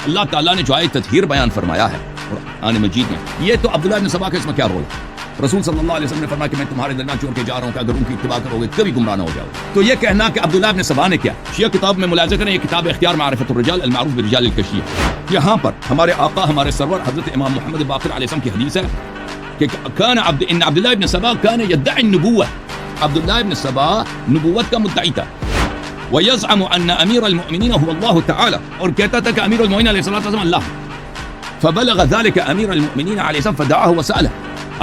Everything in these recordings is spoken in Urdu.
اللہ تعالیٰ نے جو آیت تطہیر بیان فرمایا ہے قرآن مجید میں، یہ تو عبداللہ ابن سبا کا اس میں کیا رول ہے؟ رسول صلی اللہ علیہ وسلم نے فرمایا کہ میں تمہارے درمیان چھوڑ کے جا رہا ہوں کہ اگر ان کی اتباع کرو گے کبھی گمراہ نہ ہو جاؤ. تو یہ کہنا کہ عبداللہ ابن سبا نے کیا، شیعہ کتاب میں ملاحظہ کریں، یہ کتاب اختیار معرفت الرجال المعروف برجال الکشیہ، یہاں پر ہمارے آقا ہمارے سرور حضرت امام محمد باقر علیہ السلام کی حدیث ہے کہ ان عبداللہ ابن سبا کان یدعی النبوہ، عبداللہ ابن سبا نبوت کا مدعی تھا. وَيَزْعَمُ أَنَّ أَمِيرَ الْمُؤْمِنِينَ هُوَ اللَّهُ تَعَالَى، اور کہتا تھا کہ امیر المؤمنین علیہ الصلوۃ والسلام اللہ. فبلغ ذلك امیر المؤمنین علیہ السلام فدعاه وسأله،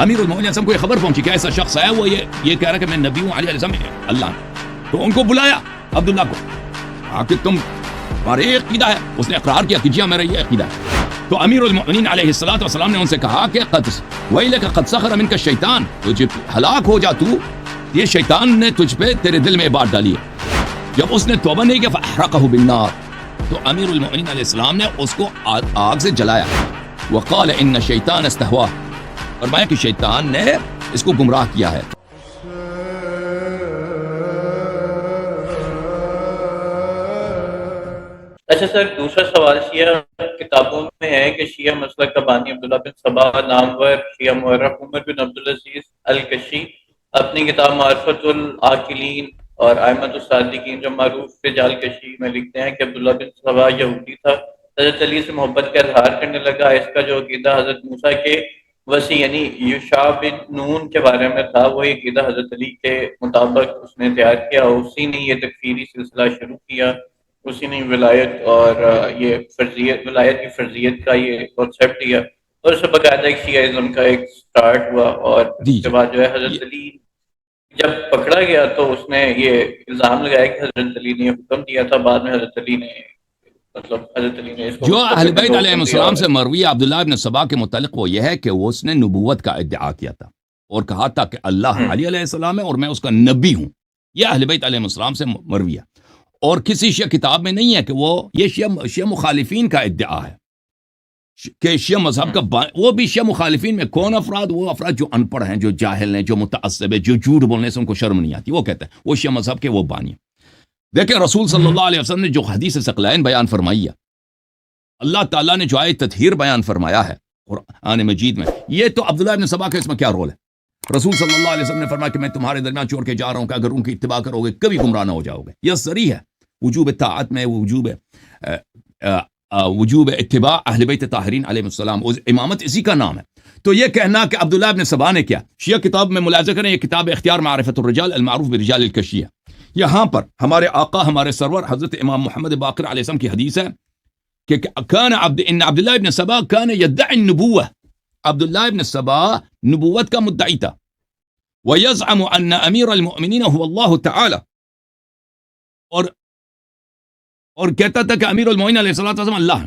امیر المؤمنین علیہ السلام کو یہ خبر پہنچی کہ ایسا شخص ہے، وہ یہ کہہ رہا ہے کہ میں نبی ہوں، علیہ السلام اللہ. تو ان کو بلایا عبداللہ کو، کہا کہ تمہارے یہ عقیدہ ہے، اس نے اقرار کیا کہ جی میرا یہ عقیدہ ہے. تو امیر المؤمنین علیہ الصلوۃ والسلام نے ان سے کہا کہ ویلک قد سخر منک الشیطان، تجھے ہلاک ہو جا تو، یہ شیطان نے تجھ پہ تیرے دل میں بات ڈالی ہے. جب اس نے توبہ نہیں کیا فاحرقہ بالنار، تو امیر المؤمنین علیہ السلام نے اس کو آگ سے جلایا. وقال ان الشیطان استہواہ، فرمایا کہ شیطان نے اس کو گمراہ کیا ہے. اچھا سر، دوسرا سوال شیعہ کتابوں میں ہے کہ شیعہ مسلک کا بانی عبداللہ بن سبا نامور شیعہ مورخ عمر بن عبدالعزیز الکشی اپنی کتاب معرفت العاقلین اور ائمۃ الصادقین جو معروف رجال کشی میں لکھتے ہیں کہ عبداللہ بن سبا یہودی تھا، حضرت علی سے محبت کا اظہار کرنے لگا. اس کا جو عقیدہ حضرت موسیٰ کے وسیع یعنی یوشع بن نون کے بارے میں تھا، وہ عقیدہ حضرت علی کے مطابق اس نے تیار کیا. اسی نے یہ تکفیری سلسلہ شروع کیا، اسی نے ولایت اور یہ فرضیت، ولایت کی فرضیت کا یہ کانسیپٹ دیا، اور اس سے باقاعدہ ایک شیعہ کا ایک سٹارٹ ہوا. اور اس کے بعد جو ہے حضرت علی جب پکڑا گیا تو اس نے یہ الزام لگایا کہ حضرت علی نے حکم دیا تھا. بعد میں حضرت علی نے اس کو جو اہل بیت علیہ السلام سے مروی عبداللہ ابن سبا کے متعلق وہ یہ ہے کہ اس نے نبوت کا ادعا کیا تھا اور کہا تھا کہ اللہ علی علیہ السلام ہے اور میں اس کا نبی ہوں. یہ اہل بیت علیہ السلام سے مروی ہے، اور کسی شیعہ کتاب میں نہیں ہے کہ وہ یہ شیعہ مخالفین کا ادعا ہے کہ شیعہ مذہب کا وہ بھی شیعہ مخالفین میں کون افراد؟ وہ افراد جو ان پڑھ ہیں، جو جاہل ہیں، جو متعصب ہیں، جو جھوٹ بولنے سے ان کو شرم نہیں آتی، وہ کہتے ہیں وہ شیعہ مذہب کے وہ بانی. دیکھیں رسول صلی اللہ علیہ وسلم نے جو حدیث ثقلین بیان فرمائی ہے، اللہ تعالیٰ نے جو آیت تطہیر بیان فرمایا ہے قرآن مجید میں، یہ تو عبداللہ ابن سبا کا اس میں کیا رول ہے؟ رسول صلی اللہ علیہ وسلم نے فرمایا کہ میں تمہارے درمیان چھوڑ کے جا رہا ہوں کہ اگر ان کی اتباع کرو گے کبھی گمراہ نہ ہو جاؤ گے. یہ صریح ہے وجوب طاعت میں، وجوب اتباع اہل بیت طاہرین علیہ السلام، امامت اسی کا نام ہے. تو یہ کہنا کہ عبداللہ ابن سبا نے کیا، شیعہ کتاب میں ملاحظہ کریں، یہ کتاب اختیار معرفت الرجال المعروف برجال الکشیہ، یہاں پر ہمارے آقا ہمارے سرور حضرت امام محمد باقر علیہ السلام کی حدیث ہے کہ ان عبداللہ ابن سبا کان یدعی النبوہ، عبداللہ ابن سبا نبوت کا مدعی تھا. وَيَزْعَمُ أَنَّ أَمِيرَ الْمُؤْمِنِينَ هُوَ اللَّهُ تَعَالَى، اور کہتا تھا کہ امیر المؤمنین علیہ الصلوۃ والسلام اللہ.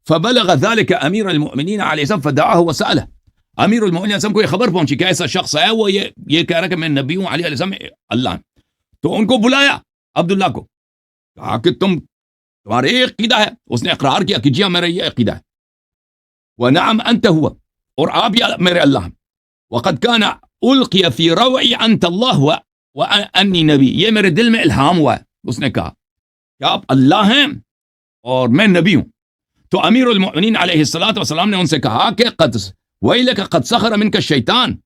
فبلغ ذلك امیر المؤمنین علیہ السلام فدعاه وسأله، امیر المؤمنین علیہ السلام کو یہ خبر پہنچی کہ ایسا شخص ہے، وہ یہ کہہ رہا ہے کہ میں نبی ہوں، علیہ السلام اللہ. تو ان کو بلایا عبداللہ کو، کہا کہ تمہارے یہ عقیدہ ہے، اس نے اقرار کیا کہ جی ہاں میرا یہ عقیدہ ہے. ونعم انت ہوا، اور آپ یا میرے اللہ. وقد كان القی فی روعی انت اللہ وانی نبی، یہ میرے دل میں الہام ہوا ہے. اس نے کہا کہ آپ اللہ ہیں اور میں نبی ہوں. تو امیر المؤمنین علیہ الصلوۃ والسلام نے ان سے کہا کہ ویلک قد سخر منک الشیطان،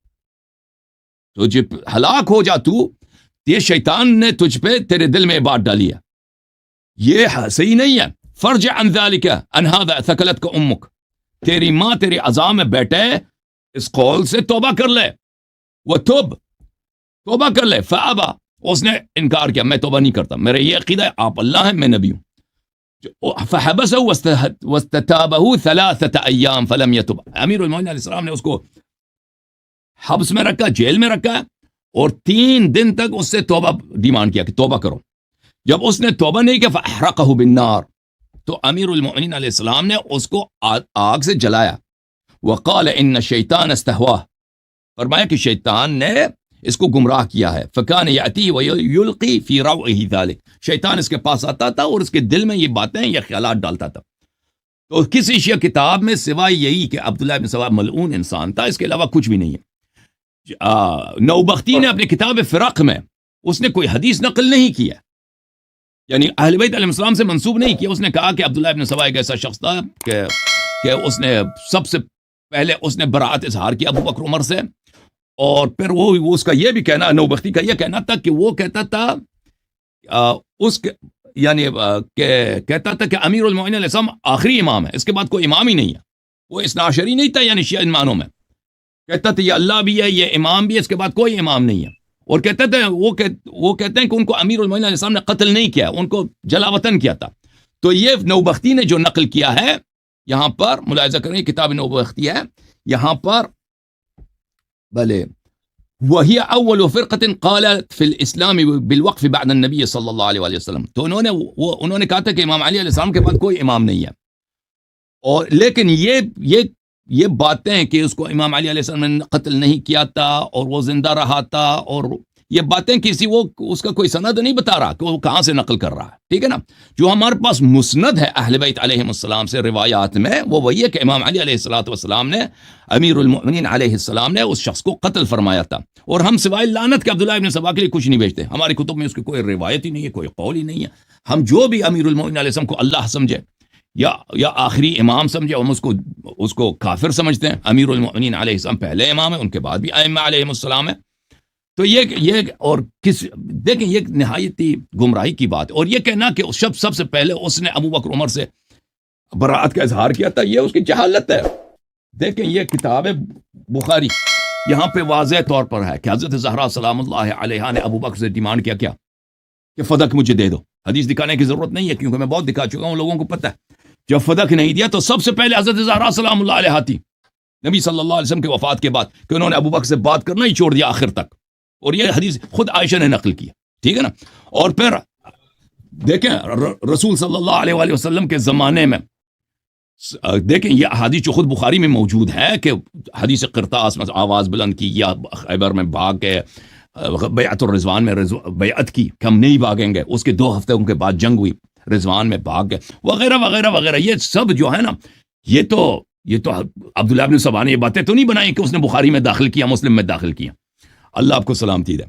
تجھے ہلاک ہو جا تو، یہ شیطان نے تجھ پہ تیرے دل میں بات ڈالی ہے، یہ صحیح نہیں ہے. فرجع عن ذلك ان هذا ثقلتك امك، تیری ماں تیری عزا میں بیٹھے، اس قول سے توبہ کر لے. وہ توبہ کر لے. فابا، اس نے انکار کیا، میں توبہ نہیں کرتا، میرا یہ عقیدہ ہے آپ اللہ ہیں، میں نبی ہوں. فحبسه واستتابه 3 ایام فلم يتب، امیر المؤمنین علیہ السلام نے اس کو حبس میں رکھا، جیل میں رکھا، اور 3 دن تک اس سے توبہ ڈیمانڈ کیا کہ توبہ کرو. جب اس نے توبہ نہیں کیا فاحرقه بالنار، تو امیر المؤمنین علیہ السلام نے اس کو آگ سے جلایا. وقال ان الشیطان استہواہ، فرمایا کہ شیطان نے اس کو گمراہ کیا ہے. فکان یاتی ویلقی فی روعہ ذلک، شیطان اس کے پاس آتا تھا اور اس کے دل میں یہ باتیں، یہ خیالات ڈالتا تھا. تو کسی شیعہ کتاب میں سوائے یہی کہ عبداللہ بن سبا ملعون انسان تھا، اس کے علاوہ کچھ بھی نہیں ہے. نوبختی نے اپنی کتاب فرق میں اس نے کوئی حدیث نقل نہیں کیا یعنی اہل بیت علیہ السلام سے منسوب نہیں کیا. اس نے کہا کہ عبداللہ ابن سبا ایک ایسا شخص تھا کہ اس نے سب سے پہلے اس نے براعت اظہار کیا ابو بکر عمر سے, اور پھر وہ اس کا یہ بھی کہنا, نوبختی کا یہ کہنا تھا کہ وہ کہتا تھا یعنی کہتا تھا کہ امیر المومنین علیہ السلام آخری امام ہے, اس کے بعد کوئی امام ہی نہیں ہے. وہ اثنا عشری نہیں تھا یعنی شیعہ معنوں میں, کہتا تھا یہ اللہ بھی ہے, یہ امام بھی ہے, اس کے بعد کوئی امام نہیں ہے. اور کہتے تھے وہ کہتے ہیں کہ ان کو امیر المومنین علیہ السلام نے قتل نہیں کیا, ان کو جلا وطن کیا تھا. تو یہ نوبختی نے جو نقل کیا ہے یہاں پر ملاحظہ کریں, کتاب نوبختی ہے یہاں پر, بلے وہی اول فرقۃ قالت فی الاسلام بالوقف بعد النبی صلی اللہ علیہ وآلہ وسلم. تو انہوں نے کہا تھا کہ امام علی علیہ السلام کے بعد کوئی امام نہیں ہے. اور لیکن یہ باتیں کہ اس کو امام علی علیہ السلام نے قتل نہیں کیا تھا اور وہ زندہ رہا تھا, اور یہ باتیں کسی اس کا کوئی سند نہیں بتا رہا کہ وہ کہاں سے نقل کر رہا ہے, ٹھیک ہے نا. جو ہمارے پاس مسند ہے اہل بیت علیہ السلام سے روایات میں, وہ وہی ہے کہ امام علی علیہ السلام نے, امیر المؤمنین علیہ السلام نے اس شخص کو قتل فرمایا تھا. اور ہم سوائے لعنت کے عبداللہ ابن سبا کے لیے کچھ نہیں بیچتے. ہماری کتب میں اس کی کوئی روایت ہی نہیں ہے, کوئی قول ہی نہیں ہے. ہم جو بھی امیر المؤمنین علیہ السلام کو اللہ سمجھے یا آخری امام سمجھے, ہم اس کو کافر سمجھتے ہیں. امیر المؤمنین علیہ السلام پہلے امام ہے, ان کے بعد بھی ائمہ علیہم السلام ہے. تو یہ اور دیکھیں یہ نہایت ہی گمراہی کی بات ہے. اور یہ کہنا کہ سب سے پہلے اس نے ابو بکر عمر سے براعت کا اظہار کیا تھا, یہ اس کی جہالت ہے. دیکھیں یہ کتاب ہے بخاری, یہاں پہ واضح طور پر ہے کہ حضرت زہرا سلام اللہ علیہا نے ابو بکر سے ڈیمانڈ کیا کہ فدق مجھے دے دو. حدیث دکھانے کی ضرورت نہیں ہے کیونکہ میں بہت دکھا چکا ہوں, لوگوں کو پتہ ہے. جب فدق نہیں دیا تو سب سے پہلے حضرت زہرا سلام اللہ علیہا تھی نبی صلی اللہ علیہ وسلم کے وفات کے بعد, کہ انہوں نے ابو بکر سے بات کرنا ہی چھوڑ دیا آخر تک. اور یہ حدیث خود عائشہ نے نقل کیا, ٹھیک ہے نا. اور پھر دیکھیں رسول صلی اللہ علیہ وآلہ وسلم کے زمانے میں دیکھیں یہ حدیث جو خود بخاری میں موجود ہے کہ حدیث قرطاس میں آواز بلند کی, یا خیبر میں بھاگ کے بیعت الرضوان میں بیعت کی کہ ہم نہیں بھاگیں گے, اس کے 2 ہفتے ان کے بعد جنگ ہوئی, رضوان میں بھاگ گئے, وغیرہ وغیرہ وغیرہ. یہ سب جو ہے نا, یہ تو عبداللہ ابن سبا نے یہ باتیں تو نہیں بنائی کہ اس نے بخاری میں داخل کیا, مسلم میں داخل کیا. اللہ آپ کو سلامتی دے.